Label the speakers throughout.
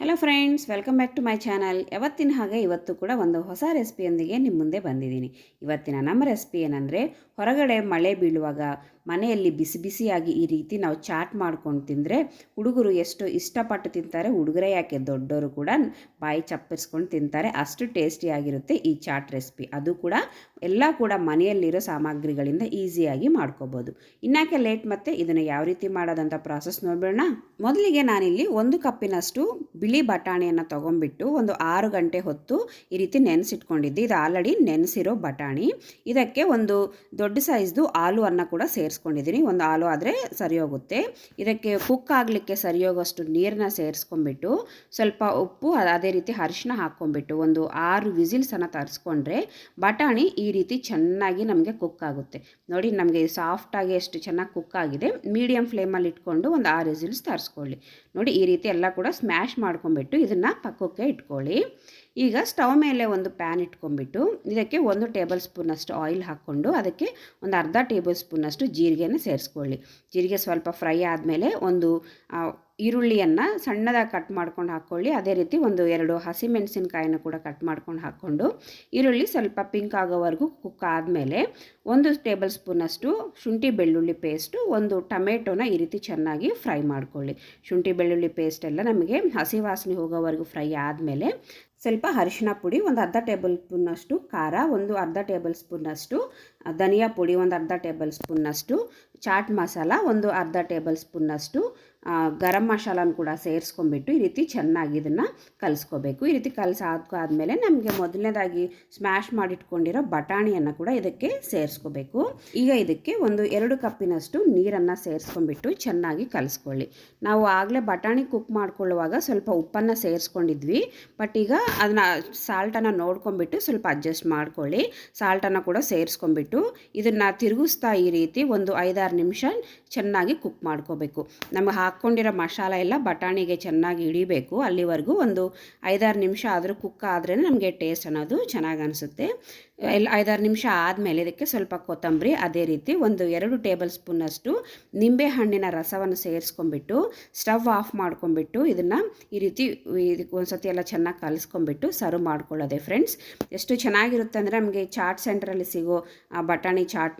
Speaker 1: Hello friends, welcome back to my channel. ಯಾವತ್ತಿನ ಹಾಗೆ ಇವತ್ತು ಕೂಡ ಒಂದು ಹೊಸ ರೆಸಿಪಿಯೊಂದಿಗೆ ನಿಮ್ಮ ಮುಂದೆ ಬಂದಿದ್ದೀನಿ. ಇವತ್ತಿನ ನಮ್ಮ ರೆಸಿಪಿ ಏನಂದರೆ, ಹೊರಗಡೆ ಮಳೆ ಬೀಳುವಾಗ ಮನೆಯಲ್ಲಿ ಬಿಸಿ ಬಿಸಿಯಾಗಿ ಈ ರೀತಿ ನಾವು ಚಾಟ್ ಮಾಡ್ಕೊಂಡು ತಿಂದರೆ ಹುಡುಗರು ಎಷ್ಟು ಇಷ್ಟಪಟ್ಟು ತಿಂತಾರೆ. ಹುಡುಗರೇ ಯಾಕೆ, ದೊಡ್ಡವರು ಕೂಡ ಬಾಯಿ ಚಪ್ಪಿಸ್ಕೊಂಡು ತಿಂತಾರೆ. ಅಷ್ಟು ಟೇಸ್ಟಿಯಾಗಿರುತ್ತೆ ಈ ಚಾಟ್ ರೆಸಿಪಿ. ಅದು ಕೂಡ ಎಲ್ಲ ಕೂಡ ಮನೆಯಲ್ಲಿರೋ ಸಾಮಗ್ರಿಗಳಿಂದ ಈಸಿಯಾಗಿ ಮಾಡ್ಕೋಬೋದು. ಇನ್ನಾಕೆ ಲೇಟ್, ಮತ್ತು ಇದನ್ನು ಯಾವ ರೀತಿ ಮಾಡೋದಂತ ಪ್ರಾಸೆಸ್ ನೋಡೋಣ. ಮೊದಲಿಗೆ ನಾನಿಲ್ಲಿ 1 ಕಪ್ಪಿನಷ್ಟು ಬಿಳಿ ಬಟಾಣಿಯನ್ನು ತೊಗೊಂಡ್ಬಿಟ್ಟು ಒಂದು 6 ಗಂಟೆ ಹೊತ್ತು ಈ ರೀತಿ ನೆನೆಸಿಟ್ಕೊಂಡಿದ್ದೆ. ಇದು ಆಲ್ರೆಡಿ ನೆನೆಸಿರೋ ಬಟಾಣಿ. ಇದಕ್ಕೆ ಒಂದು ದೊಡ್ಡ ಸೈಜ್ದು ಆಲೂವನ್ನು ಕೂಡ ಸೇರಿಸ್ಕೊಂಡಿದ್ದೀನಿ. ಒಂದು ಆಲೂ ಆದರೆ ಸರಿ ಹೋಗುತ್ತೆ. ಇದಕ್ಕೆ ಕುಕ್ ಆಗಲಿಕ್ಕೆ ಸರಿ ಹೋಗೋಷ್ಟು ನೀರನ್ನ ಸೇರಿಸ್ಕೊಂಡ್ಬಿಟ್ಟು ಸ್ವಲ್ಪ ಉಪ್ಪು, ಅದೇ ರೀತಿ ಅರಿಶಿನ ಹಾಕ್ಕೊಂಡ್ಬಿಟ್ಟು ಒಂದು 6 ವಿಸಿಲ್ಸನ್ನು ತರಿಸ್ಕೊಂಡ್ರೆ ಬಟಾಣಿ ಈ ರೀತಿ ಚೆನ್ನಾಗಿ ನಮಗೆ ಕುಕ್ ಆಗುತ್ತೆ. ನೋಡಿ, ನಮಗೆ ಸಾಫ್ಟಾಗಿ ಎಷ್ಟು ಚೆನ್ನಾಗಿ ಕುಕ್ ಆಗಿದೆ. ಮೀಡಿಯಮ್ ಫ್ಲೇಮಲ್ಲಿ ಇಟ್ಕೊಂಡು ಒಂದು 6 ವಿಸಿಲ್ಸ್ ತರಿಸ್ಕೊಳ್ಳಿ. ನೋಡಿ, ಈ ರೀತಿ ಎಲ್ಲ ಕೂಡ ಸ್ಮ್ಯಾಶ್ ಮಾಡ್ಕೊಂಡ್ಬಿಟ್ಟು ಇದನ್ನು ಪಕ್ಕಕ್ಕೆ ಇಟ್ಕೊಳ್ಳಿ. ಈಗ ಸ್ಟವ್ ಮೇಲೆ ಒಂದು ಪ್ಯಾನ್ ಇಟ್ಕೊಂಡ್ಬಿಟ್ಟು ಇದಕ್ಕೆ 1 ಟೇಬಲ್ ಸ್ಪೂನಷ್ಟು ಆಯಿಲ್ ಹಾಕ್ಕೊಂಡು ಅದಕ್ಕೆ ಒಂದು ಅರ್ಧ ಟೇಬಲ್ ಸ್ಪೂನಷ್ಟು ಜೀರಿಗೆನ ಸೇರಿಸ್ಕೊಳ್ಳಿ. ಜೀರಿಗೆ ಸ್ವಲ್ಪ ಫ್ರೈ ಆದಮೇಲೆ ಒಂದು ಈರುಳ್ಳಿಯನ್ನು ಸಣ್ಣದಾಗಿ ಕಟ್ ಮಾಡ್ಕೊಂಡು ಹಾಕ್ಕೊಳ್ಳಿ. ಅದೇ ರೀತಿ ಒಂದು 2 ಹಸಿಮೆಣಸಿನಕಾಯಿನ ಕೂಡ ಕಟ್ ಮಾಡ್ಕೊಂಡು ಹಾಕ್ಕೊಂಡು ಈರುಳ್ಳಿ ಸ್ವಲ್ಪ ಪಿಂಕ್ ಆಗೋವರೆಗೂ ಕುಕ್ ಆದಮೇಲೆ 1 ಟೇಬಲ್ ಸ್ಪೂನಷ್ಟು ಶುಂಠಿ ಬೆಳ್ಳುಳ್ಳಿ ಪೇಸ್ಟು, ಒಂದು ಟೊಮೆಟೊನ ಈ ರೀತಿ ಚೆನ್ನಾಗಿ ಫ್ರೈ ಮಾಡ್ಕೊಳ್ಳಿ. ಶುಂಠಿ ಬೆಳ್ಳುಳ್ಳಿ ಪೇಸ್ಟ್ ಎಲ್ಲ ನಮಗೆ ಹಸಿ ವಾಸನೆ ಹೋಗೋವರೆಗೂ ಫ್ರೈ ಆದಮೇಲೆ ಸ್ವಲ್ಪ ಅರಿಶಿನ ಪುಡಿ, ಒಂದು ಅರ್ಧ ಟೇಬಲ್ ಸ್ಪೂನಷ್ಟು ಖಾರ, ಒಂದು ಅರ್ಧ ಟೇಬಲ್ ಸ್ಪೂನಷ್ಟು ಧನಿಯಾ ಪುಡಿ, ಒಂದು ಅರ್ಧ ಟೇಬಲ್ ಸ್ಪೂನಷ್ಟು ಚಾಟ್ ಮಸಾಲ, ಒಂದು ಅರ್ಧ ಟೇಬಲ್ ಸ್ಪೂನಷ್ಟು ಗರಂ ಮಸಾಲನ ಕೂಡ ಸೇರಿಸ್ಕೊಂಡ್ಬಿಟ್ಟು ಈ ರೀತಿ ಚೆನ್ನಾಗಿ ಇದನ್ನು ಕಲಿಸ್ಕೋಬೇಕು. ಈ ರೀತಿ ಕಲಸಾದ್ಮೇಲೆ ನಮಗೆ ಮೊದಲನೇದಾಗಿ ಸ್ಮ್ಯಾಶ್ ಮಾಡಿಟ್ಕೊಂಡಿರೋ ಬಟಾಣಿಯನ್ನು ಕೂಡ ಇದಕ್ಕೆ ಸೇರಿಸ್ಕೋಬೇಕು. ಈಗ ಇದಕ್ಕೆ ಒಂದು 2 ಕಪ್ಪಿನಷ್ಟು ನೀರನ್ನು ಸೇರಿಸ್ಕೊಂಡ್ಬಿಟ್ಟು ಚೆನ್ನಾಗಿ ಕಲಿಸ್ಕೊಳ್ಳಿ. ನಾವು ಆಗಲೇ ಬಟಾಣಿ ಕುಕ್ ಮಾಡ್ಕೊಳ್ಳುವಾಗ ಸ್ವಲ್ಪ ಉಪ್ಪನ್ನು ಸೇರಿಸ್ಕೊಂಡಿದ್ವಿ, ಬಟ್ ಈಗ ಅದನ್ನು ಸಾಲ್ಟನ್ನು ನೋಡ್ಕೊಂಡ್ಬಿಟ್ಟು ಸ್ವಲ್ಪ ಅಡ್ಜಸ್ಟ್ ಮಾಡ್ಕೊಳ್ಳಿ. ಸಾಲ್ಟನ್ನು ಕೂಡ ಸೇರಿಸ್ಕೊಂಡ್ಬಿಟ್ಟು ಇದನ್ನು ತಿರುಗಿಸ್ತಾ ಈ ರೀತಿ ಒಂದು 5-6 ನಿಮಿಷ ಚೆನ್ನಾಗಿ ಕುಕ್ ಮಾಡ್ಕೋಬೇಕು. ನಮಗೆ ಹಾಕ್ಕೊಂಡಿರೋ ಮಸಾಲ ಎಲ್ಲ ಬಟಾಣಿಗೆ ಚೆನ್ನಾಗಿ ಹಿಡಿಬೇಕು. ಅಲ್ಲಿವರೆಗೂ ಒಂದು 5-6 ನಿಮಿಷ ಆದರೂ ಕುಕ್ ಆದರೆ ನಮಗೆ ಟೇಸ್ಟ್ ಅನ್ನೋದು ಚೆನ್ನಾಗಿ ಅನಿಸುತ್ತೆ. 5-6 ನಿಮಿಷ ಆದಮೇಲೆ ಇದಕ್ಕೆ ಸ್ವಲ್ಪ ಕೊತ್ತಂಬರಿ, ಅದೇ ರೀತಿ ಒಂದು 2 ಟೇಬಲ್ ಸ್ಪೂನಷ್ಟು ನಿಂಬೆ ಹಣ್ಣಿನ ರಸವನ್ನು ಸೇರಿಸ್ಕೊಂಡ್ಬಿಟ್ಟು ಸ್ಟವ್ ಆಫ್ ಮಾಡ್ಕೊಂಡ್ಬಿಟ್ಟು ಇದನ್ನು ಈ ರೀತಿ ಇದಕ್ಕೆ ಒಂದು ಸತಿ ಎಲ್ಲ ಚೆನ್ನಾಗಿ ಕಲಿಸ್ಕೊಂಡ್ಬಿಟ್ಟು ಸರ್ವ್ ಮಾಡ್ಕೊಳ್ಳೋದೆ ಫ್ರೆಂಡ್ಸ್. ಎಷ್ಟು ಚೆನ್ನಾಗಿರುತ್ತೆ ಅಂದರೆ ನಮಗೆ ಚಾಟ್ ಸೆಂಟ್ರಲ್ಲಿ ಸಿಗೋ ಬಟಾಣಿ ಚಾಟ್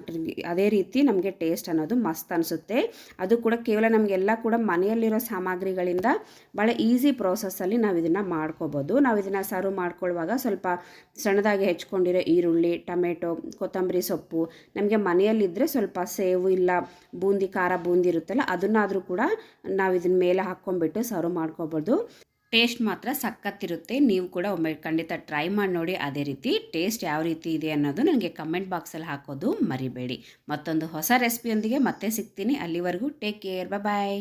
Speaker 1: ಅದೇ ರೀತಿ ನಮಗೆ ಟೇಸ್ಟ್ ಅನ್ನೋದು ಮಸ್ತ್ ಅನಿಸುತ್ತೆ. ಅದು ಕೂಡ ಕೇವಲ ನಮಗೆಲ್ಲ ಕೂಡ ಮನೆಯಲ್ಲಿರೋ ಸಾಮಗ್ರಿಗಳಿಂದ ಭಾಳ ಈಸಿ ಪ್ರೋಸೆಸ್ಸಲ್ಲಿ ನಾವು ಇದನ್ನು ಮಾಡ್ಕೋಬೋದು. ನಾವು ಇದನ್ನು ಸರ್ವ್ ಮಾಡ್ಕೊಳ್ಳುವಾಗ ಸ್ವಲ್ಪ ಸಣ್ಣದಾಗಿ ಹೆಚ್ಕೊಂಡಿರೋ ಈರುಳ್ಳಿ, ಟೊಮೆಟೊ, ಕೊತ್ತಂಬರಿ ಸೊಪ್ಪು, ನಮಗೆ ಮನೆಯಲ್ಲಿದ್ದರೆ ಸ್ವಲ್ಪ ಸೇವು ಇಲ್ಲ ಬೂಂದಿ, ಖಾರ ಬೂಂದಿ ಇರುತ್ತಲ್ಲ, ಅದನ್ನಾದರೂ ಕೂಡ ನಾವು ಇದನ್ನ ಮೇಲೆ ಹಾಕ್ಕೊಂಡ್ಬಿಟ್ಟು ಸರ್ವ್ ಮಾಡ್ಕೋಬೋದು. ಟೇಸ್ಟ್ ಮಾತ್ರ ಸಖತ್ತಿರುತ್ತೆ. ನೀವು ಕೂಡ ಒಮ್ಮೆ ಖಂಡಿತ ಟ್ರೈ ಮಾಡಿ ನೋಡಿ. ಅದೇ ರೀತಿ ಟೇಸ್ಟ್ ಯಾವ ರೀತಿ ಇದೆ ಅನ್ನೋದು ನನಗೆ ಕಮೆಂಟ್ ಬಾಕ್ಸಲ್ಲಿ ಹಾಕೋದು ಮರಿಬೇಡಿ. ಮತ್ತೊಂದು ಹೊಸ ರೆಸಿಪಿಯೊಂದಿಗೆ ಮತ್ತೆ ಸಿಗ್ತೀನಿ. ಅಲ್ಲಿವರೆಗೂ ಟೇಕ್ ಕೇರ್, ಬಾಯ್.